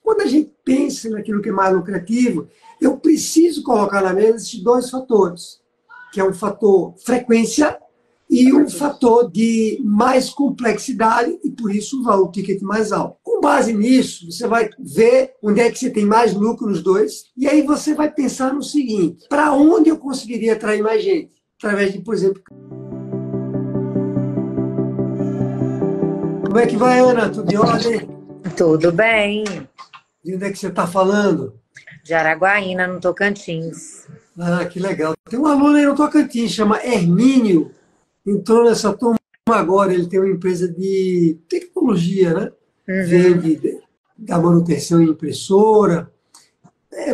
quando a gente pensa naquilo que é mais lucrativo, eu preciso colocar na mesa esses dois fatores, que é um fator frequência e um fator de mais complexidade e, por isso, o valor ticket mais alto. Com base nisso, você vai ver onde é que você tem mais lucro nos dois, e aí você vai pensar no seguinte: para onde eu conseguiria atrair mais gente? Através de, por exemplo... Como é que vai, Ana? Tudo em ordem? Tudo bem. De onde é que você está falando? De Araguaína, no Tocantins. Ah, que legal. Tem um aluno aí no Tocantins, chama Hermínio, entrou nessa turma agora, ele tem uma empresa de tecnologia, né? Vende da manutenção em impressora.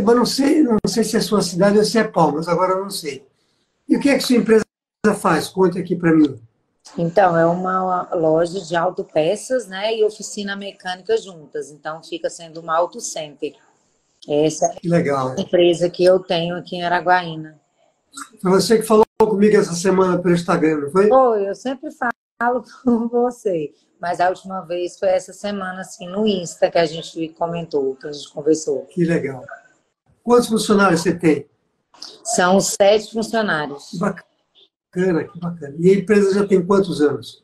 Mas não sei se é sua cidade ou se é Palmas, agora eu não sei. E o que é que sua empresa faz? Conte aqui para mim. Então, é uma loja de autopeças, né, e oficina mecânica juntas. Então, fica sendo uma auto center. Essa é Que legal. a empresa que eu tenho aqui em Araguaína. Foi você que falou comigo essa semana pelo Instagram, não foi? Oi, eu sempre falo com você, mas a última vez foi essa semana, assim, no Insta que a gente comentou, que a gente conversou. Que legal. Quantos funcionários você tem? São 7 funcionários. Que bacana, que bacana. E a empresa já tem quantos anos?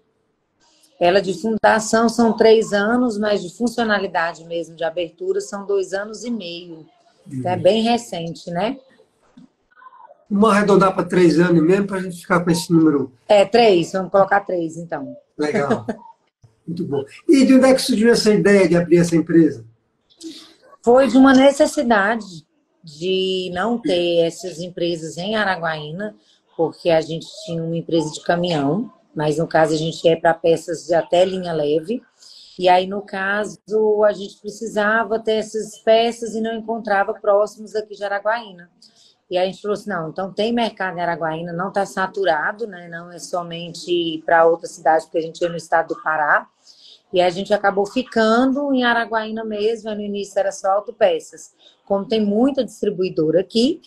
Ela de fundação são 3 anos, mas de funcionalidade mesmo, de abertura, são 2 anos e meio. Então é bem recente, né? Vamos arredondar para 3 anos mesmo, para a gente ficar com esse número. 3, vamos colocar 3, então. Legal. Muito bom. E de onde é que surgiu essa ideia de abrir essa empresa? Foi de uma necessidade de não ter essas empresas em Araguaína, porque a gente tinha uma empresa de caminhão, mas no caso a gente é para peças de até linha leve. E aí, no caso, a gente precisava ter essas peças e não encontrava próximos aqui de Araguaína. E aí a gente falou assim, não, então tem mercado em Araguaína, não está saturado, né? Não é somente para outra cidade, porque a gente é no estado do Pará. E a gente acabou ficando em Araguaína mesmo, no início era só autopeças. Como tem muita distribuidora aqui,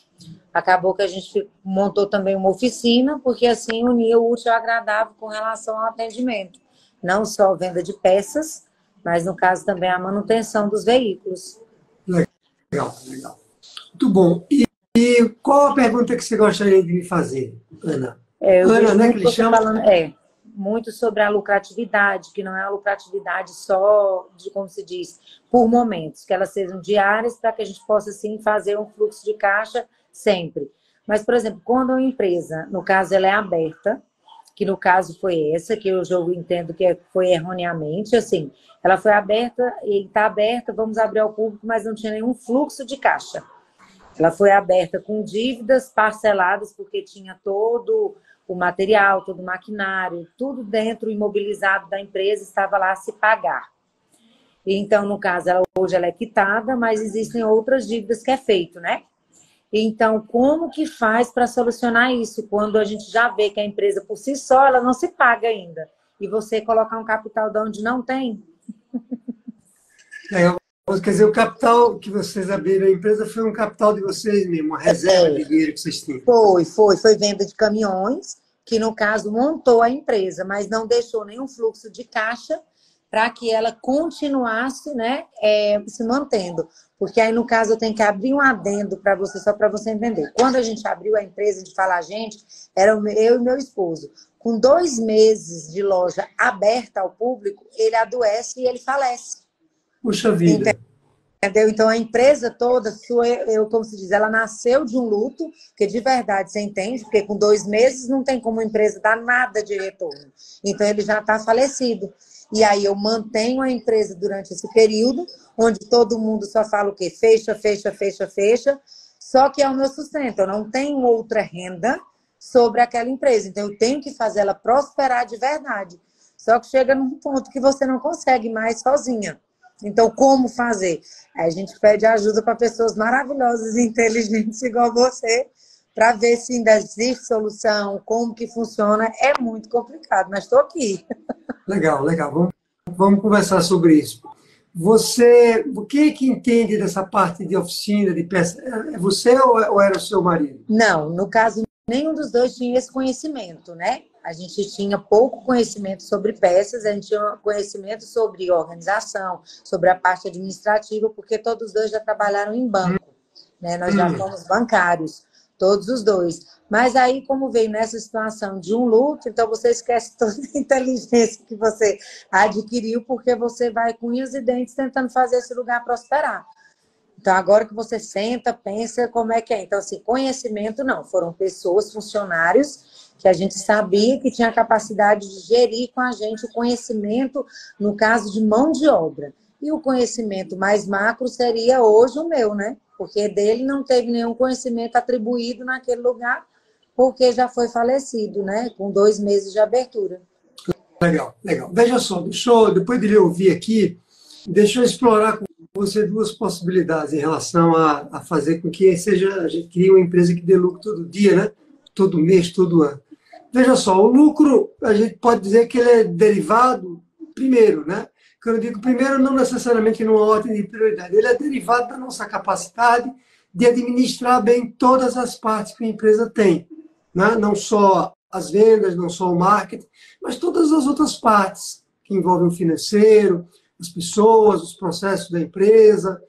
acabou que a gente montou também uma oficina, porque assim unia o útil ao agradável com relação ao atendimento. Não só a venda de peças, mas no caso também a manutenção dos veículos. Legal, legal. Muito bom. E qual a pergunta que você gostaria de me fazer, Ana? Ana, né, que ele chama? Falando, muito sobre a lucratividade, que não é a lucratividade só de, como se diz, por momentos, que elas sejam diárias para que a gente possa, sim, fazer um fluxo de caixa sempre. Mas, por exemplo, quando uma empresa, no caso, ela é aberta, que no caso foi essa, que eu já entendo que foi erroneamente, assim, ela foi aberta e está aberta, vamos abrir ao público, mas não tinha nenhum fluxo de caixa. Ela foi aberta com dívidas parceladas, porque tinha todo o material, todo o maquinário, tudo dentro, imobilizado da empresa, estava lá a se pagar. Então, no caso, hoje ela é quitada, mas existem outras dívidas que é feito, né? Então, como que faz para solucionar isso? Quando a gente já vê que a empresa, por si só, ela não se paga ainda. E você colocar um capital de onde não tem? Quer dizer, o capital que vocês abriram a empresa foi um capital de vocês mesmo, uma reserva de dinheiro que vocês tinham. Foi venda de caminhões, que no caso montou a empresa, mas não deixou nenhum fluxo de caixa para que ela continuasse, né, se mantendo. Porque aí, no caso, eu tenho que abrir um adendo para você, só para você entender. Quando a gente abriu a empresa, de falar a gente, era eu e meu esposo. Com 2 meses de loja aberta ao público, ele adoece e ele falece. Puxa vida. Entendeu? Então, a empresa toda, como se diz, ela nasceu de um luto, que de verdade você entende, porque com 2 meses não tem como a empresa dar nada de retorno. Então, ele já está falecido. E aí eu mantenho a empresa durante esse período, onde todo mundo só fala o quê? Fecha, fecha, fecha, fecha. Só que é o meu sustento. Eu não tenho outra renda sobre aquela empresa. Então, eu tenho que fazer ela prosperar de verdade. Só que chega num ponto que você não consegue mais sozinha. Então, como fazer? A gente pede ajuda para pessoas maravilhosas e inteligentes igual você, para ver se ainda existe solução, como que funciona. É muito complicado, mas estou aqui. Legal, legal. Vamos conversar sobre isso. Você, o que entende dessa parte de oficina, de peça? É você ou era o seu marido? Não, no caso, nenhum dos dois tinha esse conhecimento, né? A gente tinha pouco conhecimento sobre peças, a gente tinha conhecimento sobre organização, sobre a parte administrativa, porque todos os dois já trabalharam em banco, né? Nós já fomos bancários, todos os dois. Mas aí, como veio nessa situação de um luto, então você esquece toda a inteligência que você adquiriu, porque você vai com unhas e dentes tentando fazer esse lugar prosperar. Então, agora que você senta, pensa como é que é. Então, assim, conhecimento não. Foram pessoas, funcionários, que a gente sabia que tinha a capacidade de gerir com a gente o conhecimento, no caso de mão de obra. E o conhecimento mais macro seria hoje o meu, né? Porque dele não teve nenhum conhecimento atribuído naquele lugar, porque já foi falecido, né? Com 2 meses de abertura. Legal, legal. Veja só, depois de lhe ouvir aqui, deixa eu explorar com você 2 possibilidades em relação a fazer com que a gente crie uma empresa que dê lucro todo dia, né? Todo mês, todo ano. Veja só, o lucro, a gente pode dizer que ele é derivado, primeiro, né? Quando eu digo primeiro, não necessariamente numa ordem de prioridade, ele é derivado da nossa capacidade de administrar bem todas as partes que a empresa tem, né? Não só as vendas, não só o marketing, mas todas as outras partes que envolvem o financeiro, as pessoas, os processos da empresa,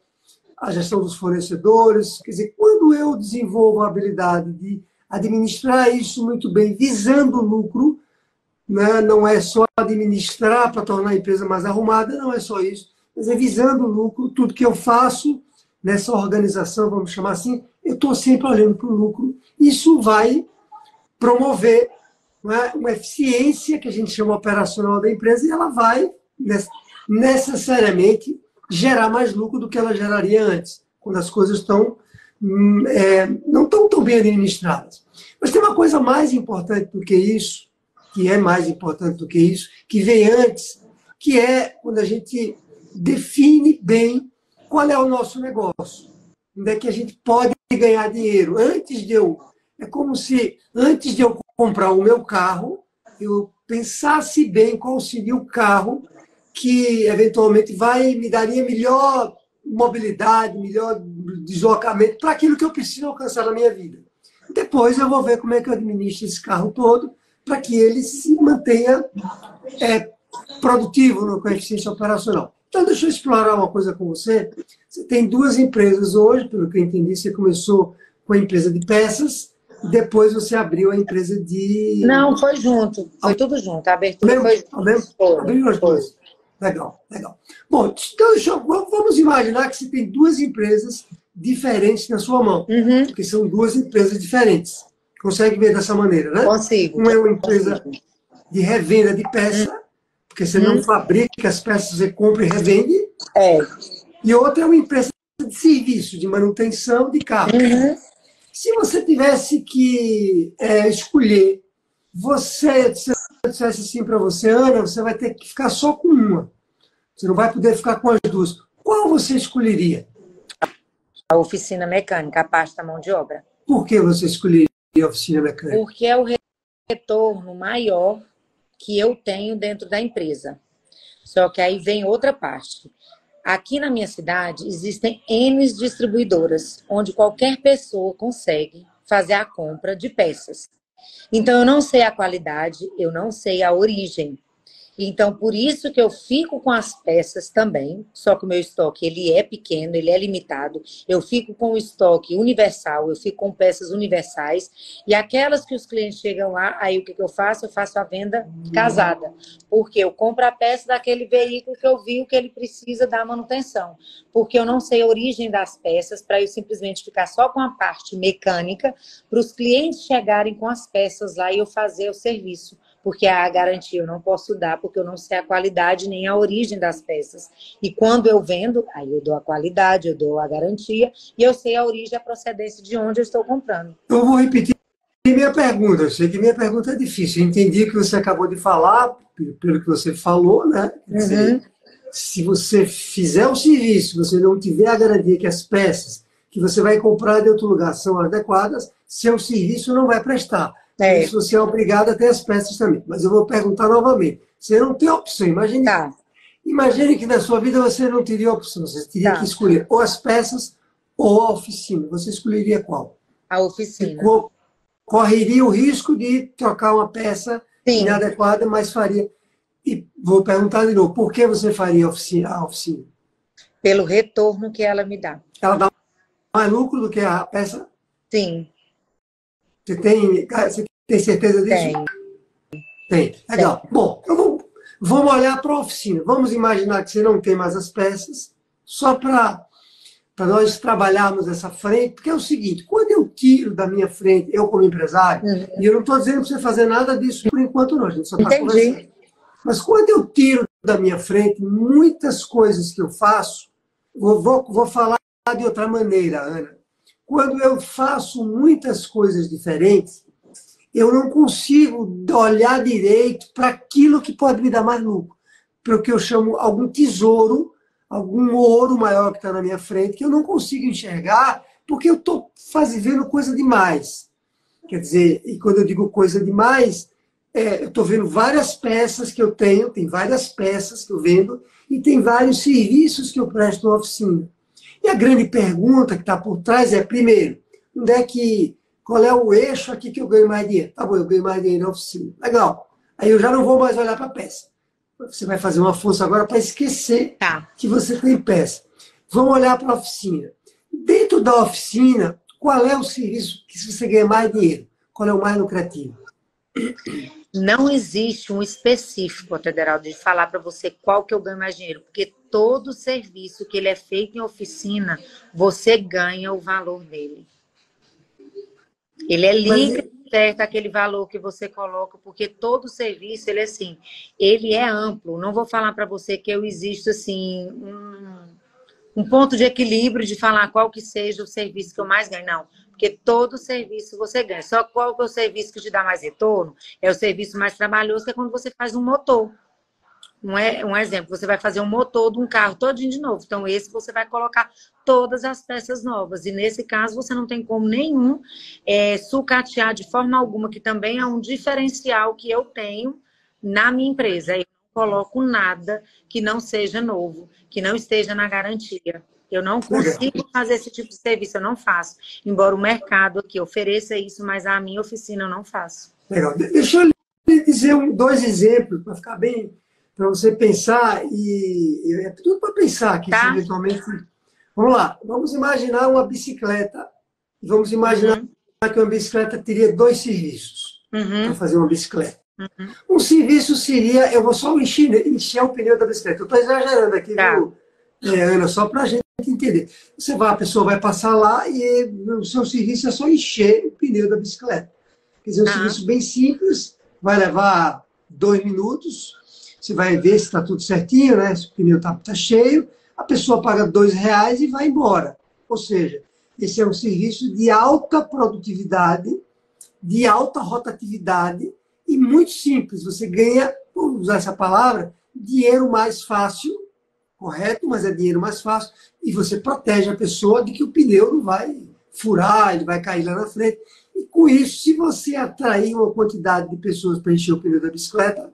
a gestão dos fornecedores. Quer dizer, quando eu desenvolvo a habilidade de administrar isso muito bem, visando o lucro, né? Não é só administrar para tornar a empresa mais arrumada, não é só isso, mas é visando o lucro, tudo que eu faço nessa organização, vamos chamar assim, eu estou sempre olhando para o lucro. Isso vai promover, né, uma eficiência que a gente chama operacional da empresa, e ela vai necessariamente gerar mais lucro do que ela geraria antes, quando as coisas não estão tão bem administradas. Mas tem uma coisa mais importante do que isso, que é mais importante do que isso, que vem antes, que é quando a gente define bem qual é o nosso negócio, onde é que a gente pode ganhar dinheiro. É como se, antes de eu comprar o meu carro, eu pensasse bem qual seria o carro que, eventualmente, me daria melhor mobilidade, melhor deslocamento para aquilo que eu preciso alcançar na minha vida. Depois eu vou ver como é que eu administro esse carro todo para que ele se mantenha produtivo com a eficiência operacional. Então, deixa eu explorar uma coisa com você. Você tem 2 empresas hoje, pelo que eu entendi, você começou com a empresa de peças, e depois você abriu a empresa de... Não, foi junto. Foi tudo junto. A abertura foi junto. Abriu as 2. Legal, legal. Bom, então vamos imaginar que você tem 2 empresas diferentes na sua mão, porque são 2 empresas diferentes. Consegue ver dessa maneira, né? Consigo. Uma é uma empresa de revenda de peça, porque você não fabrica as peças, você compra e revende. E outra é uma empresa de serviço, de manutenção de carro. Se você tivesse que escolher, se eu dissesse assim para você, Ana, você vai ter que ficar só com uma. Você não vai poder ficar com as 2. Qual você escolheria? A oficina mecânica, a parte da mão de obra. Por que você escolheria a oficina mecânica? Porque é o retorno maior que eu tenho dentro da empresa. Só que aí vem outra parte. Aqui na minha cidade existem N distribuidoras, onde qualquer pessoa consegue fazer a compra de peças. Então, eu não sei a qualidade, eu não sei a origem. Então, por isso que eu fico com as peças também, só que o meu estoque ele é pequeno, ele é limitado. Eu fico com o estoque universal, eu fico com peças universais. E aquelas que os clientes chegam lá, aí o que eu faço? Eu faço a venda casada. Porque eu compro a peça daquele veículo que eu vi o que ele precisa da manutenção. Porque eu não sei a origem das peças, para eu simplesmente ficar só com a parte mecânica, para os clientes chegarem com as peças lá e eu fazer o serviço. Porque a garantia eu não posso dar, porque eu não sei a qualidade nem a origem das peças. E quando eu vendo, aí eu dou a qualidade, eu dou a garantia, e eu sei a origem e a procedência de onde eu estou comprando. Eu vou repetir minha pergunta. Eu sei que minha pergunta é difícil. Eu entendi o que você acabou de falar, pelo que você falou, né? Se você fizer o serviço, você não tiver a garantia que as peças que você vai comprar de outro lugar são adequadas, seu serviço não vai prestar. Por isso você é obrigado a ter as peças também. Mas eu vou perguntar novamente. Você não tem opção. Imagine que na sua vida você não teria opção. Você teria que escolher ou as peças ou a oficina. Você escolheria qual? A oficina. Correria o risco de trocar uma peça Sim. inadequada, mas faria. E vou perguntar de novo, por que você faria a oficina? Pelo retorno que ela me dá. Ela dá mais lucro do que a peça? Sim. Você tem certeza disso? Tem. Tem. Legal. Bom, então vamos olhar para a oficina. Vamos imaginar que você não tem mais as peças, só para nós trabalharmos essa frente, porque é o seguinte, quando eu tiro da minha frente, eu como empresário, e eu não estou dizendo para você fazer nada disso por enquanto não, a gente só está conversando. Mas quando eu tiro da minha frente muitas coisas que eu faço, vou falar de outra maneira, Ana. Quando eu faço muitas coisas diferentes, eu não consigo olhar direito para aquilo que pode me dar mais lucro, para o que eu chamo algum tesouro, algum ouro maior que está na minha frente, que eu não consigo enxergar, porque eu estou fazendo coisa demais. Quer dizer, e quando eu digo coisa demais, eu estou vendo várias peças que eu tenho, tem várias peças que eu vendo, e tem vários serviços que eu presto na oficina. E a grande pergunta que está por trás é, primeiro, qual é o eixo aqui que eu ganho mais dinheiro? Tá bom, eu ganho mais dinheiro na oficina. Legal. Aí eu já não vou mais olhar para a peça. Você vai fazer uma força agora para esquecer que você tem peça. Vamos olhar para a oficina. Dentro da oficina, qual é o serviço que você ganha mais dinheiro? Qual é o mais lucrativo? Não existe um específico, Federal, de falar para você qual que eu ganho mais dinheiro, porque todo serviço que ele é feito em oficina, você ganha o valor dele. Ele é livre, certo, aquele valor que você coloca, porque todo serviço, ele é assim, ele é amplo. Não vou falar para você que eu existo assim, um ponto de equilíbrio de falar qual que seja o serviço que eu mais ganho, não. Porque todo serviço você ganha. Só qual que é o serviço que te dá mais retorno? É o serviço mais trabalhoso, que é quando você faz um motor. Um exemplo, você vai fazer um motor de um carro todinho de novo. Então, esse você vai colocar todas as peças novas. E nesse caso, você não tem como nenhum sucatear de forma alguma, que também é um diferencial que eu tenho na minha empresa. Eu não coloco nada que não seja novo, que não esteja na garantia. Eu não consigo fazer esse tipo de serviço, eu não faço. Embora o mercado aqui ofereça isso, mas a minha oficina eu não faço. Legal. Deixa eu lhe dizer dois exemplos, para ficar bem, para você pensar, e é tudo para pensar aqui, se eventualmente. Vamos lá, vamos imaginar uma bicicleta, e vamos imaginar que uma bicicleta teria dois serviços para fazer uma bicicleta. Um serviço seria, eu vou só encher o pneu da bicicleta. Eu estou exagerando aqui, viu, Ana, só para a gente entender. A pessoa vai passar lá e o seu serviço é só encher o pneu da bicicleta. Quer dizer, um serviço bem simples, vai levar 2 minutos, você vai ver se está tudo certinho, né? Se o pneu está cheio, a pessoa paga R$2 e vai embora. Ou seja, esse é um serviço de alta produtividade, de alta rotatividade e muito simples. Você ganha, vou usar essa palavra, dinheiro mais fácil, correto? Mas é dinheiro mais fácil, e você protege a pessoa de que o pneu não vai furar, ele vai cair lá na frente. E com isso, se você atrair uma quantidade de pessoas para encher o pneu da bicicleta,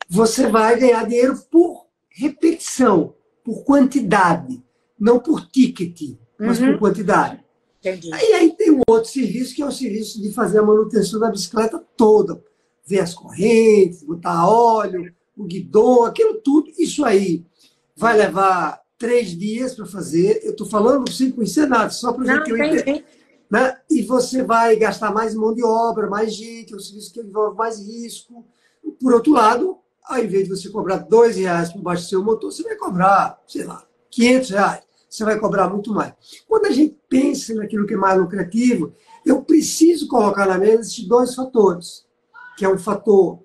você vai ganhar dinheiro por repetição, por quantidade, não por ticket, mas por quantidade. Entendi. E aí tem um outro serviço, que é o serviço de fazer a manutenção da bicicleta toda, ver as correntes, botar óleo, o guidão, aquilo tudo. Isso aí vai levar 3 dias para fazer. Eu estou falando sem conhecer nada, só para a gente ter uma ideia. Né? E você vai gastar mais mão de obra, mais gente, é um serviço que envolve mais risco. Por outro lado, ao invés de você cobrar R$2 por baixo do seu motor, você vai cobrar, sei lá, R$500. Você vai cobrar muito mais. Quando a gente pensa naquilo que é mais lucrativo, eu preciso colocar na mesa esses 2 fatores, que é um fator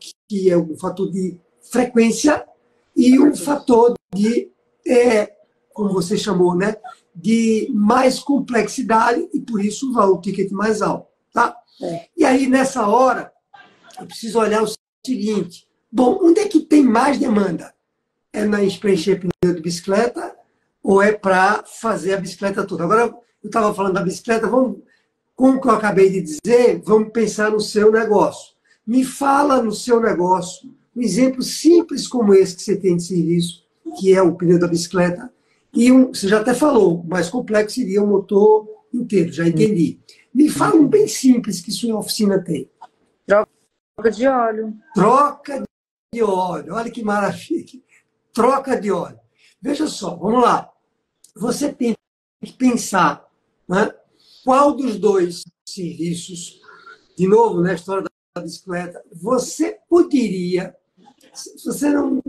de frequência e um fator de, como você chamou, né, de mais complexidade e, por isso, o valor ticket mais alto. Tá? E aí, nessa hora, eu preciso olhar o seguinte. Bom, onde é que tem mais demanda? É para encher pneu de bicicleta ou é para fazer a bicicleta toda? Agora, eu estava falando da bicicleta, como que eu acabei de dizer, vamos pensar no seu negócio. Me fala no seu negócio um exemplo simples como esse que você tem de serviço, que é o pneu da bicicleta, e você já até falou, o mais complexo seria o motor inteiro, já entendi. Me fala um bem simples que sua oficina tem. Troca de óleo. Troca de óleo. Olha que maravilha. Troca de óleo. Veja só, vamos lá. Você tem que pensar, né, qual dos dois serviços, de novo, na história da bicicleta, você poderia, se você não...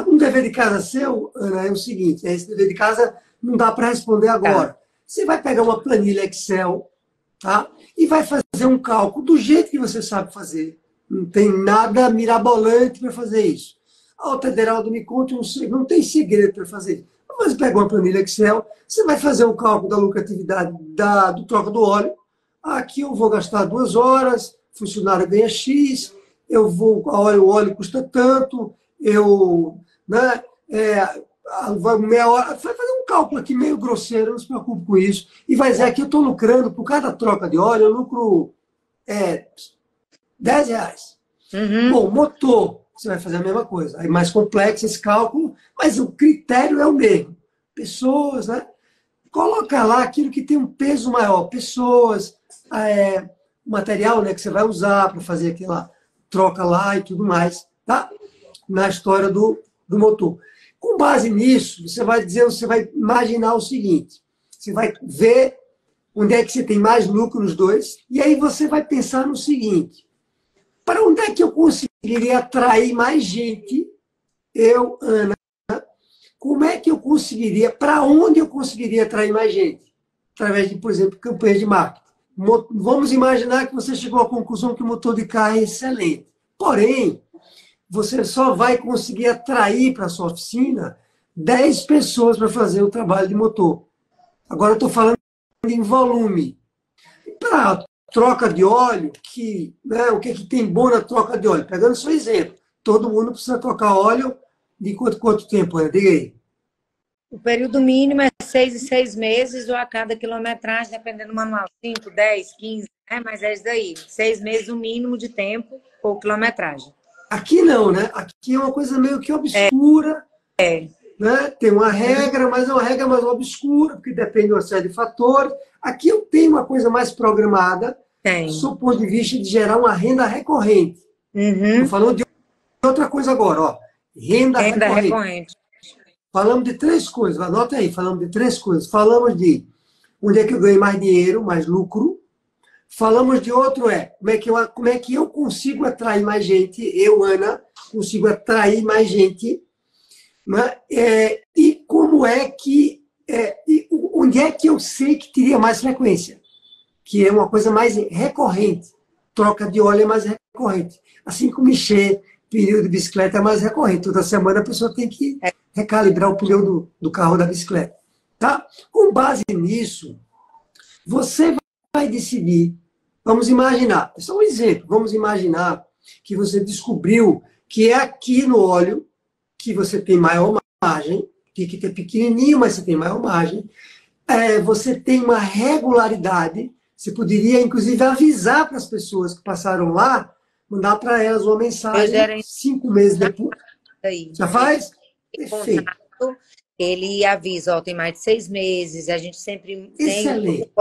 Um dever de casa seu, Ana, é o seguinte, esse dever de casa não dá para responder agora. Você vai pegar uma planilha Excel, tá? E vai fazer um cálculo do jeito que você sabe fazer. Não tem nada mirabolante para fazer isso. Ó, Tederaldo, me conte não tem segredo para fazer isso. Você pega uma planilha Excel, você vai fazer um cálculo da lucratividade do troca do óleo. Aqui eu vou gastar 2 horas, funcionário ganha X, o óleo custa tanto, né, vai meia hora, vai fazer um cálculo aqui meio grosseiro, não se preocupe com isso, e vai dizer que eu estou lucrando, por cada troca de óleo, eu lucro R$10. Uhum. Bom, motor, você vai fazer a mesma coisa. Aí mais complexo esse cálculo, mas o critério é o mesmo. Pessoas, né? Coloca lá aquilo que tem um peso maior. Pessoas, material, né, que você vai usar para fazer aquela troca lá e tudo mais, tá? Na história do motor. Com base nisso, você vai imaginar o seguinte, você vai ver onde é que você tem mais lucro nos dois, e aí você vai pensar no seguinte, para onde é que eu conseguiria atrair mais gente, Ana, como é que eu conseguiria, para onde eu conseguiria atrair mais gente? Através de, por exemplo, campanhas de marketing. Vamos imaginar que você chegou à conclusão que o motor de carro é excelente. Porém, você só vai conseguir atrair para a sua oficina 10 pessoas para fazer o trabalho de motor. Agora eu estou falando em volume. Para troca de óleo, o que tem bom na troca de óleo? Pegando o seu exemplo, todo mundo precisa trocar óleo de quanto tempo? Diga aí. O período mínimo é 6 e 6 meses, ou a cada quilometragem, dependendo do manual, 5, 10, 15, mas é isso daí. 6 meses o mínimo de tempo ou quilometragem. Aqui não, né? Aqui é uma coisa meio que obscura. Né? Tem uma regra, mas é uma regra mais obscura, porque depende de uma série de fatores. Aqui eu tenho uma coisa mais programada, do ponto de vista de gerar uma renda recorrente. Estou falando de outra coisa agora, ó. Renda recorrente. Falamos de 3 coisas, anota aí, falamos de 3 coisas. Falamos de onde é que eu ganho mais dinheiro, mais lucro. Falamos de outro, como é que eu consigo atrair mais gente, eu, Ana, consigo atrair mais gente, né? E como é que, onde é que eu sei que teria mais frequência? Que é uma coisa mais recorrente. Troca de óleo é mais recorrente. Assim como encher pneu de bicicleta é mais recorrente. Toda semana a pessoa tem que recalibrar o pneu do carro da bicicleta. Tá? Com base nisso, você vai decidir, vamos imaginar, é só um exemplo, vamos imaginar que você descobriu que é aqui no óleo que você tem maior margem, tem que ter pequenininho, mas você tem maior margem, você tem uma regularidade, você poderia, inclusive, avisar para as pessoas que passaram lá, mandar para elas uma mensagem 5 meses depois. Já faz? Perfeito. Ele avisa, tem mais de 6 meses, a gente sempre Excelente.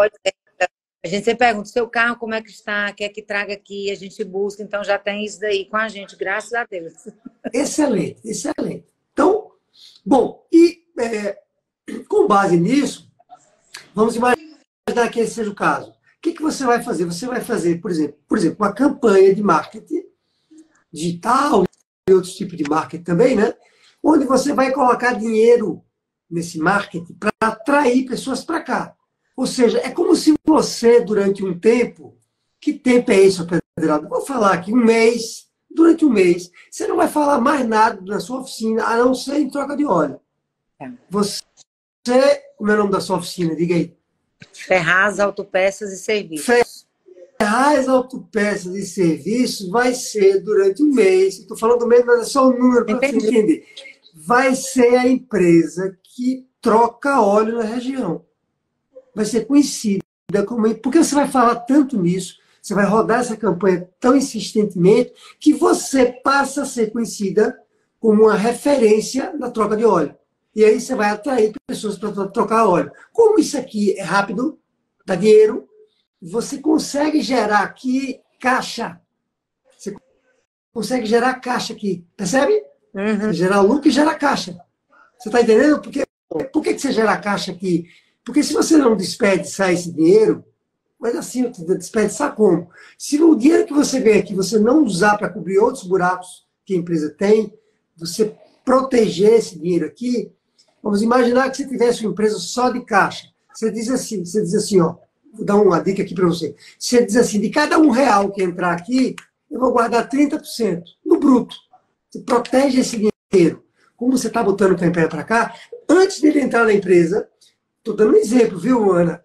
a gente sempre pergunta, seu carro como é que está, quer que traga aqui, a gente busca, então já tem isso daí com a gente, graças a Deus. Excelente, excelente. Então, bom, e com base nisso, vamos imaginar que esse seja o caso. O que você vai fazer? Você vai fazer, por exemplo, uma campanha de marketing digital e outros tipos de marketing também, né? Onde você vai colocar dinheiro nesse marketing para atrair pessoas para cá. Ou seja, é como se você, durante um tempo, que tempo é esse, Pedro? Vou falar aqui, durante um mês, você não vai falar mais nada na sua oficina, a não ser em troca de óleo. Você, como é o nome da sua oficina? Diga aí. Ferraz, Autopeças e Serviços. Ferraz, Autopeças e Serviços vai ser durante um mês, estou falando do mês, mas é só um número para você entender. Vai ser a empresa que troca óleo na região. Vai ser conhecida como... Porque você vai falar tanto nisso, você vai rodar essa campanha tão insistentemente, que você passa a ser conhecida como uma referência na troca de óleo. E aí você vai atrair pessoas para trocar óleo. Como isso aqui é rápido, dá dinheiro, você consegue gerar aqui caixa. Você consegue gerar caixa aqui, percebe? Uhum. Gerar lucro e gerar caixa. Você está entendendo? Por que você gera caixa aqui? Porque se você não desperdiçar esse dinheiro, mas assim, desperdiçar como? Se o dinheiro que você ganha aqui você não usar para cobrir outros buracos que a empresa tem, você proteger esse dinheiro aqui, vamos imaginar que você tivesse uma empresa só de caixa. Você diz assim, ó, vou dar uma dica aqui para você. Você diz assim, de cada R$ 1 que entrar aqui, eu vou guardar 30% no bruto. Você protege esse dinheiro. Como você está botando o tempero para cá, antes dele entrar na empresa, estou dando um exemplo, viu, Ana?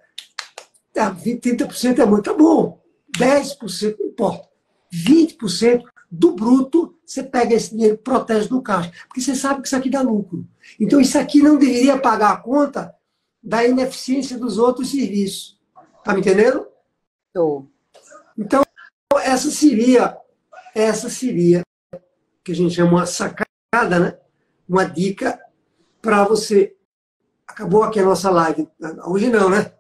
30% é muito, tá bom. 10% não importa. 20% do bruto, você pega esse dinheiro e protege no caixa. Porque você sabe que isso aqui dá lucro. Então, isso aqui não deveria pagar a conta da ineficiência dos outros serviços. Tá me entendendo? Tô. Então, essa seria que a gente chama uma sacada, né? Uma dica para você. Acabou aqui a nossa live. Hoje não, né?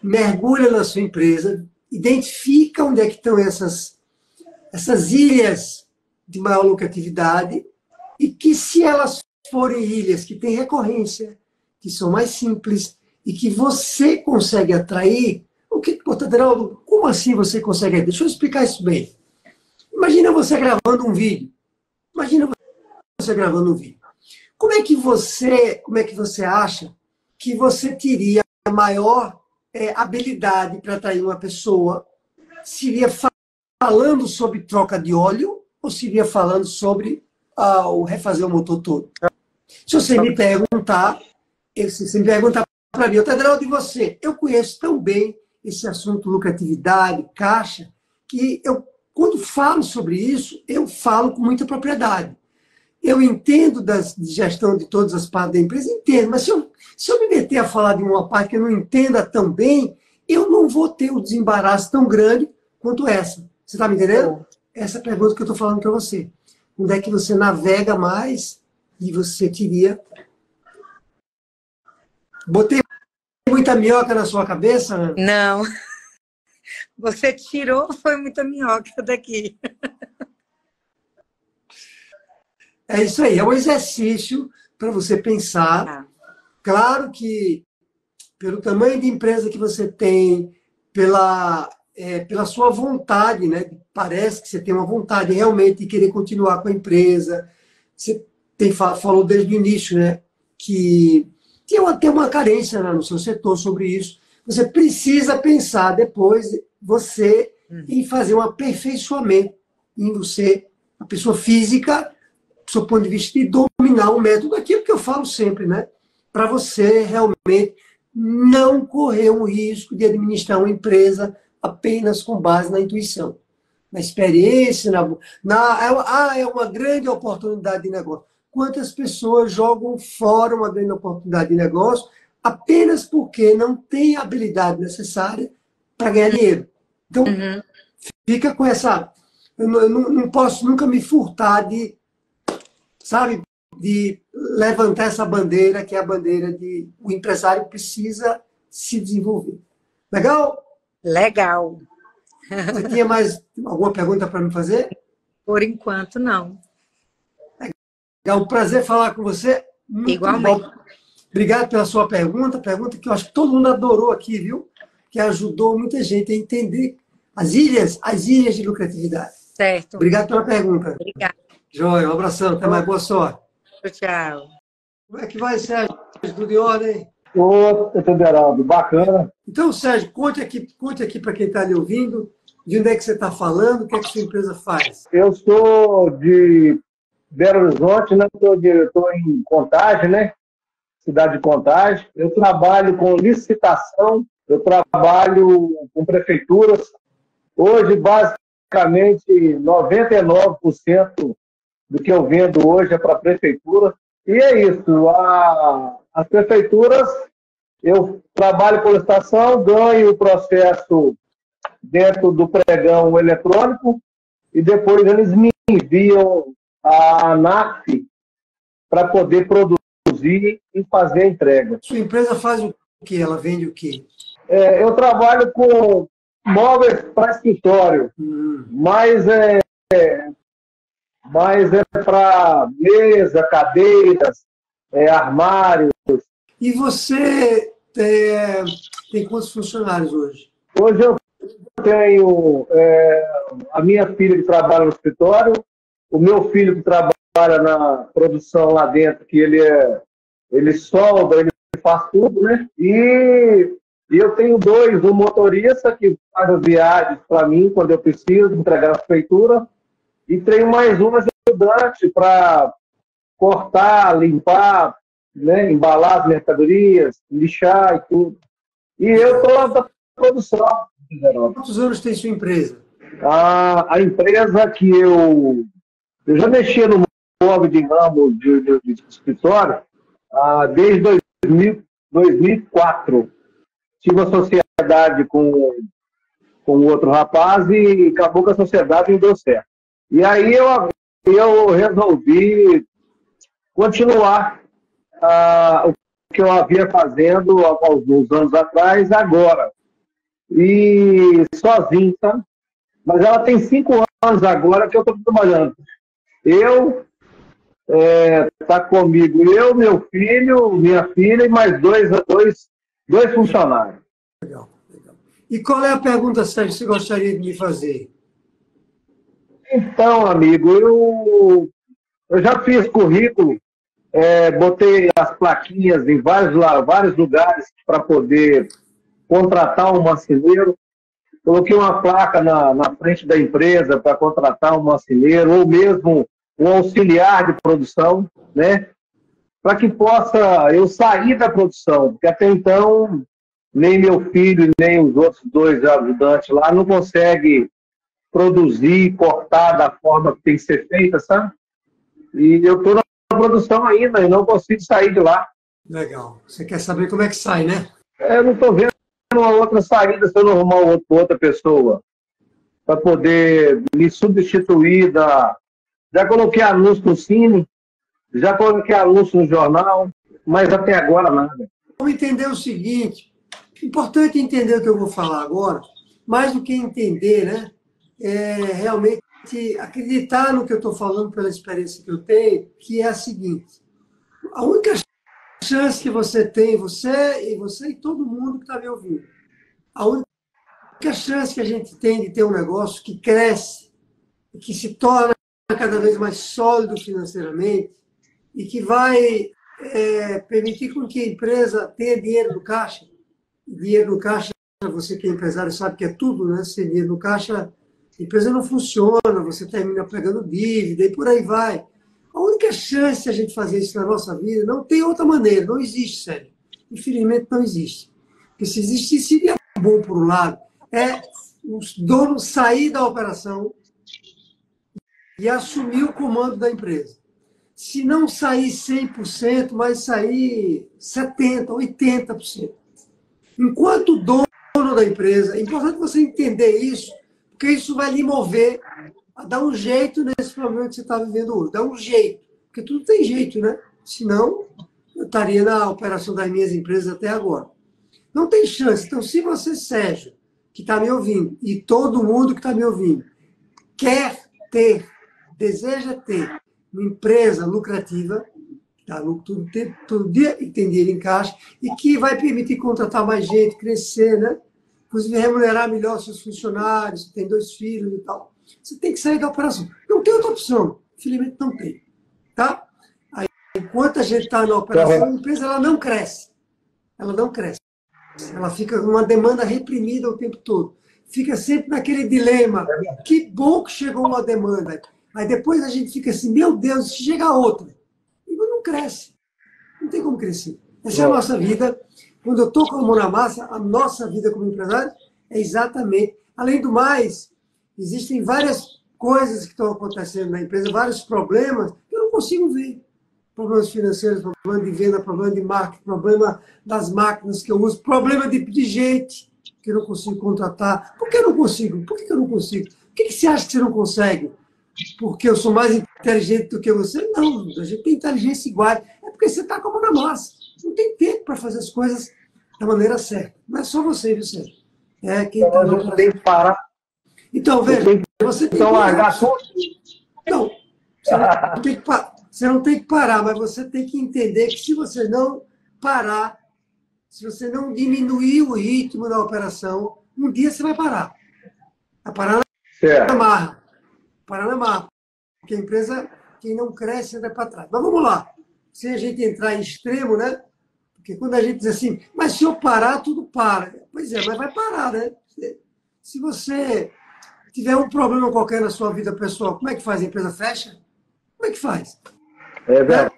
Mergulha na sua empresa, identifica onde é que estão essas ilhas de maior lucratividade e que, se elas forem ilhas que têm recorrência, que são mais simples e que você consegue atrair, o que, Adriano, como assim você consegue? Deixa eu explicar isso bem. Imagina você gravando um vídeo. Como é que você acha que você teria a maior habilidade para atrair uma pessoa? Seria falando sobre troca de óleo ou seria falando sobre o refazer o motor todo? Se você me perguntar para mim, Tedraldo, de você, eu conheço tão bem esse assunto lucratividade, caixa, que quando falo sobre isso, eu falo com muita propriedade. Eu entendo de gestão de todas as partes da empresa, entendo, mas se eu me meter a falar de uma parte que eu não entenda tão bem, eu não vou ter um desembaraço tão grande quanto essa. Você está me entendendo? Essa é a pergunta que eu estou falando para você. Onde é que você navega mais e você queria... Botei muita minhoca na sua cabeça, Ana? Não. Você tirou, foi muita minhoca daqui. É isso aí, é um exercício para você pensar. Claro que, pelo tamanho de empresa que você tem, pela sua vontade, né? Parece que você tem uma vontade realmente de querer continuar com a empresa. Você falou desde o início, né? Que tem uma carência, né, no seu setor sobre isso. Você precisa pensar depois, em fazer um aperfeiçoamento em você, a pessoa física, do seu ponto de vista de dominar o método, aquilo que eu falo sempre, né? Para você realmente não correr o risco de administrar uma empresa apenas com base na intuição, na experiência, é uma grande oportunidade de negócio. Quantas pessoas jogam fora uma grande oportunidade de negócio apenas porque não tem a habilidade necessária para ganhar dinheiro? Então, fica com essa... Eu não posso nunca me furtar de levantar essa bandeira, que é a bandeira de o empresário precisa se desenvolver. Legal? Legal. Você tinha mais alguma pergunta para me fazer? Por enquanto, não. É um prazer falar com você. Muito Igualmente. Bom. Obrigado pela sua pergunta que eu acho que todo mundo adorou aqui, viu? Que ajudou muita gente a entender as ilhas de lucratividade. Certo. Obrigado pela pergunta. Obrigada. Joia, um abração, até mais, boa sorte. Tchau. Como é que vai, Sérgio? Tudo em ordem? Ô, Tedraldo, bacana. Então, Sérgio, conte aqui para quem está lhe ouvindo, de onde é que você está falando, o que é que sua empresa faz. Eu sou de Belo Horizonte, né? Estou em Contagem, né? Cidade de Contagem. Eu trabalho com licitação, eu trabalho com prefeituras. Hoje, basicamente, 99% do que eu vendo hoje é para a prefeitura. E é isso. As prefeituras, eu trabalho com licitação, ganho o processo dentro do pregão eletrônico e depois eles me enviam a ANAC para poder produzir e fazer a entrega. Sua empresa faz o quê? Ela vende o quê? Eu trabalho com móveis para escritório, mas mas é para mesa, cadeiras, armários. E você tem quantos funcionários hoje? Hoje eu tenho a minha filha que trabalha no escritório, o meu filho que trabalha na produção lá dentro, que ele solda, ele faz tudo, né? E eu tenho dois, um motorista que faz as viagens para mim quando eu preciso entregar a prefeitura, e tenho mais um ajudante para cortar, limpar, né? Embalar as mercadorias, lixar e tudo. E eu estou lá da produção. Quantos anos tem sua empresa? A empresa que eu já mexia no móvel de ramo de escritório desde 2004. Tive uma sociedade com outro rapaz e acabou que a sociedade não deu certo. E aí eu resolvi continuar o que eu havia fazendo há alguns anos atrás, agora. E sozinho, sabe? Mas ela tem 5 anos agora que eu estou trabalhando. Tá comigo eu, meu filho, minha filha e mais dois funcionários. Legal, legal. E qual é a pergunta, Sérgio, que você gostaria de me fazer? Então, amigo, eu já fiz currículo, botei as plaquinhas em vários lugares para poder contratar um marceneiro. Coloquei uma placa na frente da empresa para contratar um marceneiro, ou mesmo um auxiliar de produção, né? Para que possa eu sair da produção, porque até então nem meu filho, nem os outros 2 ajudantes lá não conseguem produzir, cortar da forma que tem que ser feita, sabe? E eu estou na produção ainda e não consigo sair de lá. Legal. Você quer saber como é que sai, né? Eu não estou vendo uma outra saída se eu não arrumar outra pessoa para poder me substituir Já coloquei anúncio no Cine, já coloquei anúncio no jornal, mas até agora nada. Vamos entender o seguinte, importante entender o que eu vou falar agora, mais do que entender, né? Realmente acreditar no que eu estou falando pela experiência que eu tenho, que é a seguinte, a única chance que você tem, você e todo mundo que está me ouvindo, a única chance que a gente tem de ter um negócio que cresce, que se torna cada vez mais sólido financeiramente e que vai permitir com que a empresa tenha dinheiro no caixa. Dinheiro no caixa, você que é empresário sabe que é tudo, né? Sem dinheiro no caixa, a empresa não funciona, você termina pegando dívida e por aí vai. A única chance de a gente fazer isso na nossa vida, não tem outra maneira, não existe, sério. Infelizmente não existe. Porque se existisse, seria bom por um lado, o dono sair da operação e assumir o comando da empresa. Se não sair 100%, mas sair 70%, 80%. Enquanto dono da empresa, é importante você entender isso, porque isso vai lhe mover a dar um jeito nesse problema que você está vivendo hoje. Dá um jeito, porque tudo tem jeito, né? Senão, eu estaria na operação das minhas empresas até agora. Não tem chance. Então, se você, Sérgio, que está me ouvindo, e todo mundo que está me ouvindo, deseja ter uma empresa lucrativa, que dá lucro todo dia e tem dinheiro em caixa, e que vai permitir contratar mais gente, crescer, né? Inclusive remunerar melhor seus funcionários, tem 2 filhos e tal. Você tem que sair da operação. Não tem outra opção. Infelizmente não tem. Tá? Aí, enquanto a gente está na operação, a empresa ela não cresce. Ela não cresce. Ela fica com uma demanda reprimida o tempo todo. Fica sempre naquele dilema. Que bom que chegou uma demanda. Aí depois a gente fica assim, meu Deus, se chega outra. E não cresce. Não tem como crescer. Essa é a nossa vida. Quando eu estou com a mão na massa, a nossa vida como empresário é exatamente. Além do mais, existem várias coisas que estão acontecendo na empresa, vários problemas que eu não consigo ver. Problemas financeiros, problema de venda, problema de marketing, problema das máquinas que eu uso, problema de gente que eu não consigo contratar. Por que eu não consigo? Por que eu não consigo? Por que você acha que você não consegue? Porque eu sou mais inteligente do que você? Não, a gente tem inteligência igual. É porque você está com a mão na massa. Você não tem tempo para fazer as coisas da maneira certa. Não é só você, viu, Sérgio? Quem então, a gente tem que parar. Então, veja, você tem então, largar tudo. Não, Você não tem que parar, mas você tem que entender que se você não parar, se você não diminuir o ritmo da operação, um dia você vai parar. Vai parar na marra. Parar na marra. Porque a empresa, quem não cresce, anda para trás. Mas vamos lá. Sem a gente entrar em extremo, né? Porque quando a gente diz assim, mas se eu parar, tudo para. Pois é, mas vai parar, né? Se você tiver um problema qualquer na sua vida pessoal, como é que faz? A empresa fecha? Como é que faz? É verdade.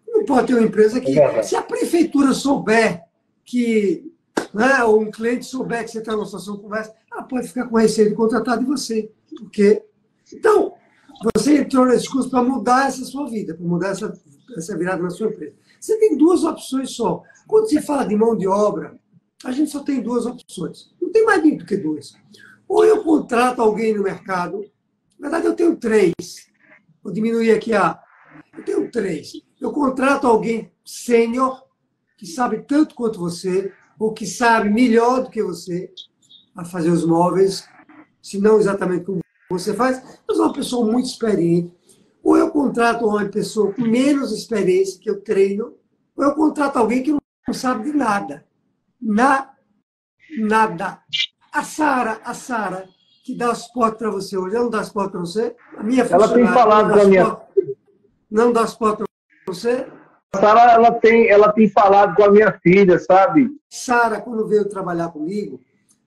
Não pode ter uma empresa que, se a prefeitura souber que, né, ou um cliente souber que você está numa situação de conversa, ela pode ficar com receio de contratar de você. Porque... Então, você entrou nesse curso para mudar essa sua vida, para mudar essa virada na sua empresa. Você tem duas opções só. Quando se fala de mão de obra, a gente só tem duas opções. Não tem mais do que duas. Ou eu contrato alguém no mercado, na verdade eu tenho três. Vou diminuir aqui eu tenho três. Eu contrato alguém sênior, que sabe tanto quanto você, ou que sabe melhor do que você, a fazer os móveis, se não exatamente como você faz, mas uma pessoa muito experiente. Ou eu contrato uma pessoa com menos experiência, que eu treino, ou eu contrato alguém que não sabe de nada. Nada. A Sara, que dá suporte para você hoje, ela não dá suporte para você? A minha Ela tem falado com a minha... Não dá suporte para você? A Sara, ela tem falado com a minha filha, sabe? Sara, quando veio trabalhar comigo,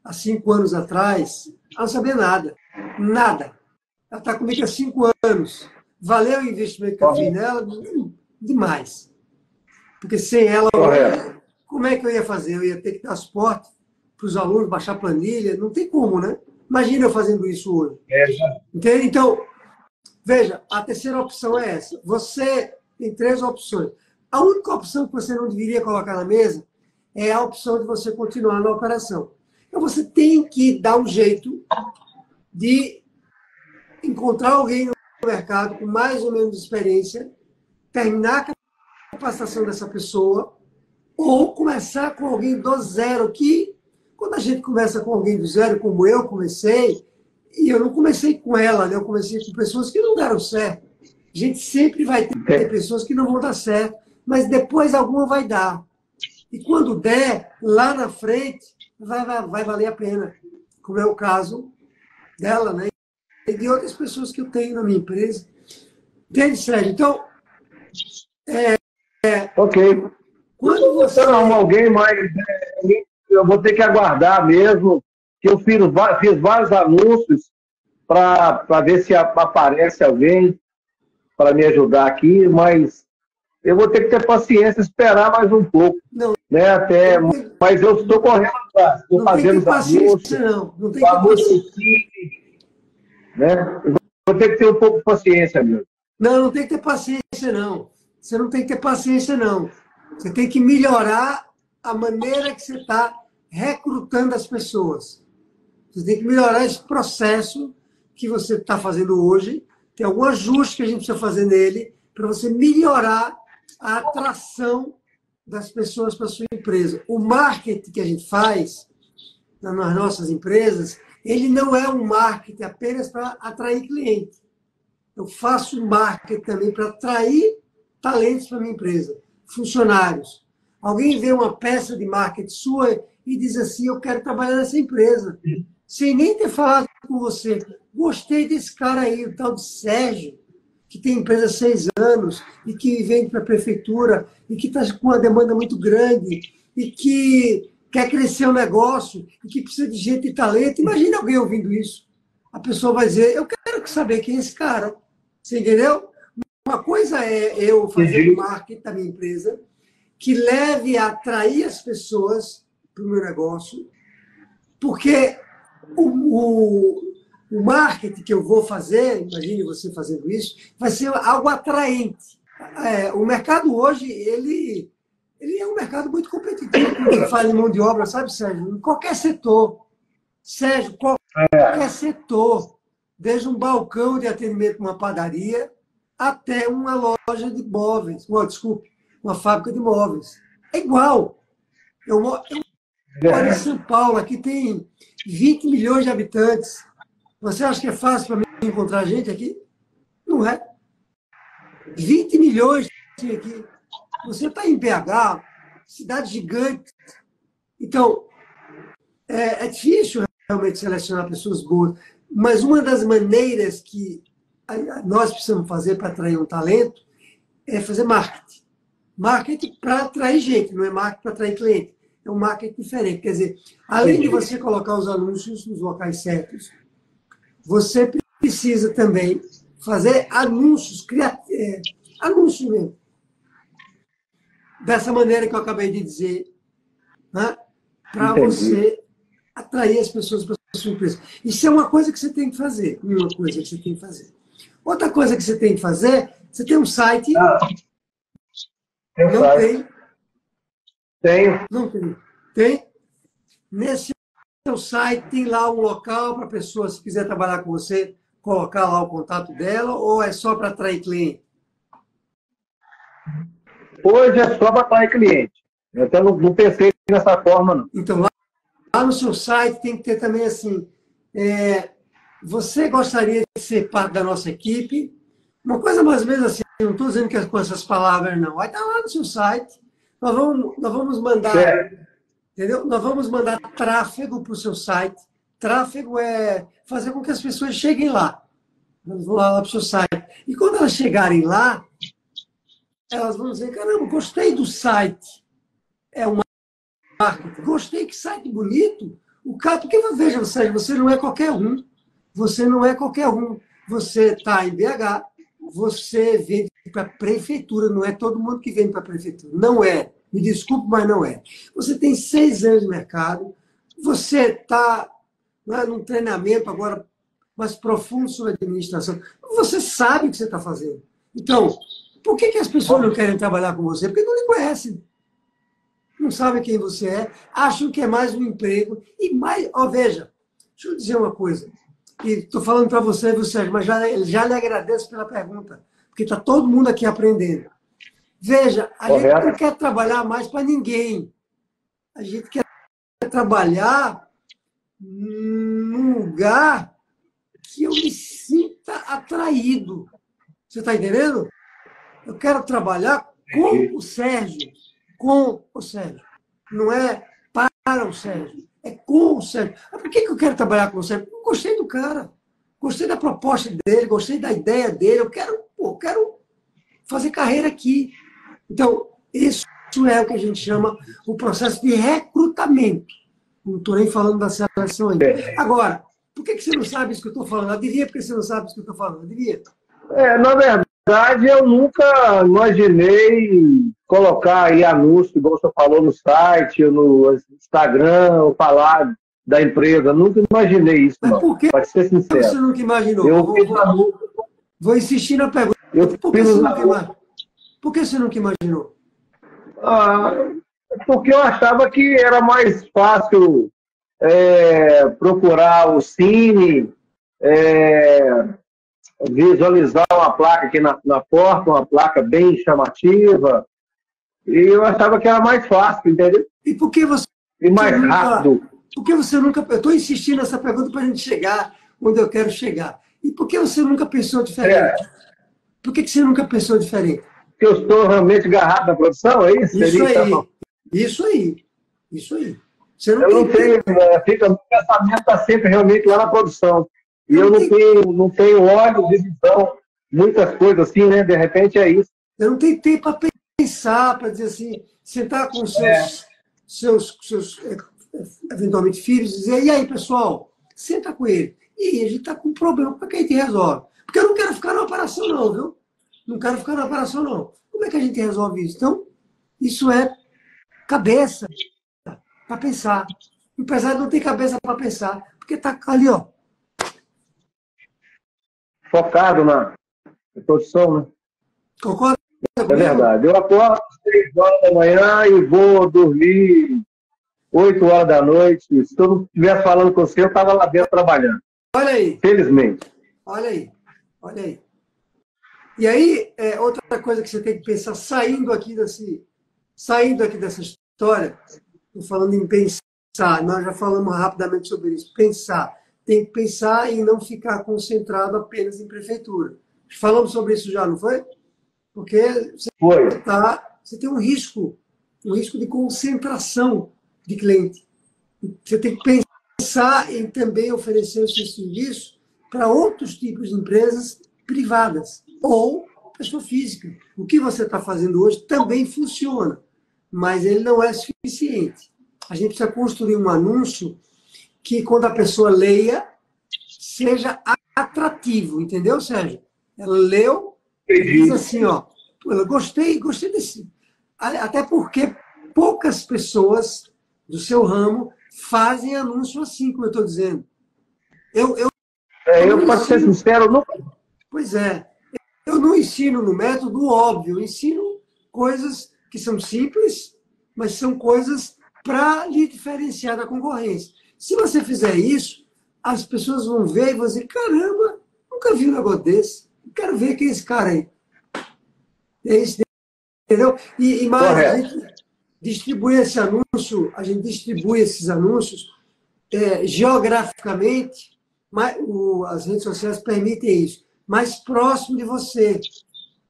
há 5 anos atrás, ela não sabia nada. Nada. Ela está comigo há 5 anos. Valeu o investimento que eu fiz nela? Demais. Porque sem ela, como é que eu ia fazer? Eu ia ter que dar suporte para os alunos, baixar planilha. Não tem como, né? Imagina eu fazendo isso hoje. Entende? Então, veja, a terceira opção é essa. Você tem 3 opções. A única opção que você não deveria colocar na mesa é a opção de você continuar na operação. Então, você tem que dar um jeito de encontrar alguém no mercado com mais ou menos experiência, terminar a capacitação dessa pessoa, ou começar com alguém do zero, que quando a gente começa com alguém do zero, como eu comecei, e eu não comecei com ela, né? Eu comecei com pessoas que não deram certo. A gente sempre vai ter pessoas que não vão dar certo, mas depois alguma vai dar. E quando der, lá na frente, vai valer a pena, como é o caso dela, né? E de outras pessoas que eu tenho na minha empresa. Entende, Sérgio? Então, ok. Quando você arrumar alguém, mas eu vou ter que aguardar mesmo, que eu fiz vários anúncios para ver se aparece alguém para me ajudar aqui, mas eu vou ter que ter paciência, esperar mais um pouco. Não, né? Mas eu estou correndo atrás, estou fazendo os anúncios. Não tem que ter paciência. Né? Eu vou ter que ter um pouco de paciência, meu. Não tem que ter paciência, não. Você não tem que ter paciência, não. Você tem que melhorar a maneira que você está recrutando as pessoas. Você tem que melhorar esse processo que você está fazendo hoje. Tem algum ajuste que a gente precisa fazer nele para você melhorar a atração das pessoas para a sua empresa. O marketing que a gente faz nas nossas empresas, ele não é um marketing apenas para atrair cliente. Eu faço marketing também para atrair talentos para a minha empresa, funcionários. Alguém vê uma peça de marketing sua e diz assim, eu quero trabalhar nessa empresa, sem nem ter falado com você. Gostei desse cara aí, o tal de Sérgio, que tem empresa há 6 anos e que vende para a prefeitura e que está com uma demanda muito grande e que quer crescer o negócio e que precisa de gente e talento. Imagina alguém ouvindo isso. A pessoa vai dizer, eu quero saber quem é esse cara. Você entendeu? Uma coisa é eu fazer o marketing da minha empresa que leve a atrair as pessoas para o meu negócio, porque o marketing que eu vou fazer, imagine você fazendo isso, vai ser algo atraente. O mercado hoje, ele é um mercado muito competitivo quando se fala em mão de obra, sabe, Sérgio? Em qualquer setor. Sérgio, qualquer setor, desde um balcão de atendimento numa padaria até uma loja de móveis, uma fábrica de móveis. É igual. Eu moro em São Paulo, aqui tem 20 milhões de habitantes. Você acha que é fácil para mim encontrar gente aqui? Não é. 20 milhões aqui. Você está em BH, cidade gigante. Então, é difícil realmente selecionar pessoas boas, mas uma das maneiras que nós precisamos fazer para atrair um talento é fazer marketing. Marketing para atrair gente, não é marketing para atrair cliente. É um marketing diferente. Quer dizer, além de você colocar os anúncios nos locais certos, você precisa também fazer anúncios, anúncios mesmo. Dessa maneira que eu acabei de dizer, né? Para você atrair as pessoas para a sua empresa. Isso é uma coisa que você tem que fazer. Uma coisa que você tem que fazer. Outra coisa que você tem que fazer, você tem um site. Não tem. Tenho. Não tem. Tem. Nesse seu site tem lá um local para a pessoa, se quiser trabalhar com você, colocar lá o contato dela, ou é só para atrair cliente? Hoje é só para atrair cliente. Eu até não pensei dessa forma, não. Então, lá no seu site tem que ter também assim, você gostaria de ser parte da nossa equipe? Uma coisa mais ou menos assim, não estou dizendo que é com essas palavras, não. Vai estar lá no seu site, nós vamos mandar, entendeu? Nós vamos mandar tráfego para o seu site. Tráfego é fazer com que as pessoas cheguem lá. Elas vão lá para o seu site. E quando elas chegarem lá, elas vão dizer, caramba, gostei do site. É uma marketing. Gostei, que site bonito. O cara, porque veja, Sérgio, você não é qualquer um. Você não é qualquer um. Você está em BH, você vende para a prefeitura, não é todo mundo que vende para a prefeitura. Não é. Me desculpe, mas não é. Você tem 6 anos de mercado, você está num treinamento agora mais profundo sobre administração. Você sabe o que você está fazendo. Então, por que as pessoas não querem trabalhar com você? Porque não lhe conhecem. Não sabem quem você é, acham que é mais um emprego. E mais, veja, deixa eu dizer uma coisa. Estou falando para você, viu, Sérgio, mas já lhe agradeço pela pergunta, porque está todo mundo aqui aprendendo. Veja, a gente não quer trabalhar mais para ninguém. A gente quer trabalhar num lugar que eu me sinta atraído. Você está entendendo? Eu quero trabalhar com o Sérgio. Com o Sérgio. Não é para o Sérgio. É com o Sérgio. Mas por que eu quero trabalhar com o Sérgio? Eu gostei do cara. Gostei da proposta dele, gostei da ideia dele. Eu quero fazer carreira aqui. Então, isso é o que a gente chama o processo de recrutamento. Não estou nem falando da seleção ainda. Agora, por que você não sabe isso que eu estou falando? Adivinha por que você não sabe isso que eu estou falando? Adivinha? Na verdade, eu nunca imaginei colocar aí anúncio, igual você falou, no site, no Instagram, ou falar da empresa. Nunca imaginei isso, não. Por que pode ser sincero. Você nunca imaginou? Vou insistir na pergunta. Por que você nunca imaginou? Porque eu achava que era mais fácil procurar o Cine, visualizar uma placa aqui na porta, uma placa bem chamativa, e eu achava que era mais fácil, entendeu? E por que você... E mais rápido. Por que você nunca... Eu estou insistindo nessa pergunta para a gente chegar onde eu quero chegar. E por que você nunca pensou diferente? Por que você nunca pensou diferente? Porque eu estou realmente agarrado na produção, é isso? Isso aí. Você não eu não tenho... o pensamento está sempre realmente lá na produção. E eu não tenho olhos de visão, muitas coisas assim, né? De repente é isso. Eu não tenho tempo para pensar, para dizer assim, sentar com seus eventualmente filhos e dizer, e aí, pessoal, senta com ele. E a gente está com um problema, para que a gente resolve? Porque eu não quero ficar na operação não, viu? Não quero ficar na operação não. Como é que a gente resolve isso? Então, isso é cabeça para pensar. O empresário não tem cabeça para pensar, porque está ali, ó. Focado na produção, né? Concorda? É verdade. Eu acordo às 6 horas da manhã e vou dormir 8 horas da noite. Se eu não estivesse falando com você, eu estava lá dentro trabalhando. Olha aí. Felizmente. Olha aí. E aí, outra coisa que você tem que pensar, saindo aqui dessa história, estou falando em pensar, nós já falamos rapidamente sobre isso, pensar. Tem que pensar em não ficar concentrado apenas em prefeitura. Falamos sobre isso já, não foi? Porque Foi. você tem um risco de concentração de cliente. Você tem que pensar em também oferecer o seu serviço para outros tipos de empresas privadas ou pessoa física. O que você está fazendo hoje também funciona, mas ele não é suficiente. A gente precisa construir um anúncio que, quando a pessoa leia, seja atrativo, entendeu, Sérgio? Ela leu e diz assim, ó, eu gostei desse. Até porque poucas pessoas do seu ramo fazem anúncio assim, como eu estou dizendo. Eu para ser sincero, não. Pois é. Eu não ensino no método óbvio, eu ensino coisas que são simples, mas são coisas para lhe diferenciar da concorrência. Se você fizer isso, as pessoas vão ver e vão dizer, caramba, nunca vi um negócio desse. Quero ver quem é esse cara aí. É isso, entendeu? E mais, a gente distribui esse anúncio, a gente distribui esses anúncios geograficamente, as redes sociais permitem isso, mais próximo de você.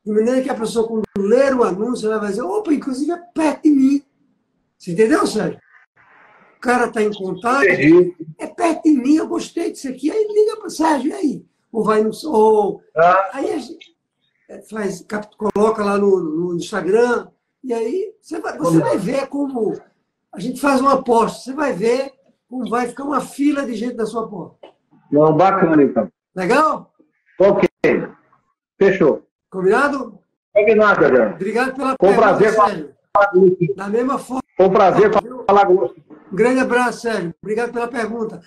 De maneira que a pessoa, quando ler o anúncio, ela vai dizer, opa, inclusive é perto de mim. Você entendeu, Sérgio? O cara está em contato, é perto de mim, eu gostei disso aqui, aí liga para o Sérgio, e aí? Ou vai no... Aí a gente coloca lá no Instagram, e aí você vai ver como... A gente faz uma aposta, você vai ver como vai ficar uma fila de gente na sua porta. Não, bacana, então. Legal? Ok. Fechou. Combinado? Combinado, Adriano. Obrigado pela Foi um pergunta, prazer Sérgio. falar. Da mesma forma. Foi um prazer falar com você. Um grande abraço, Sérgio. Obrigado pela pergunta.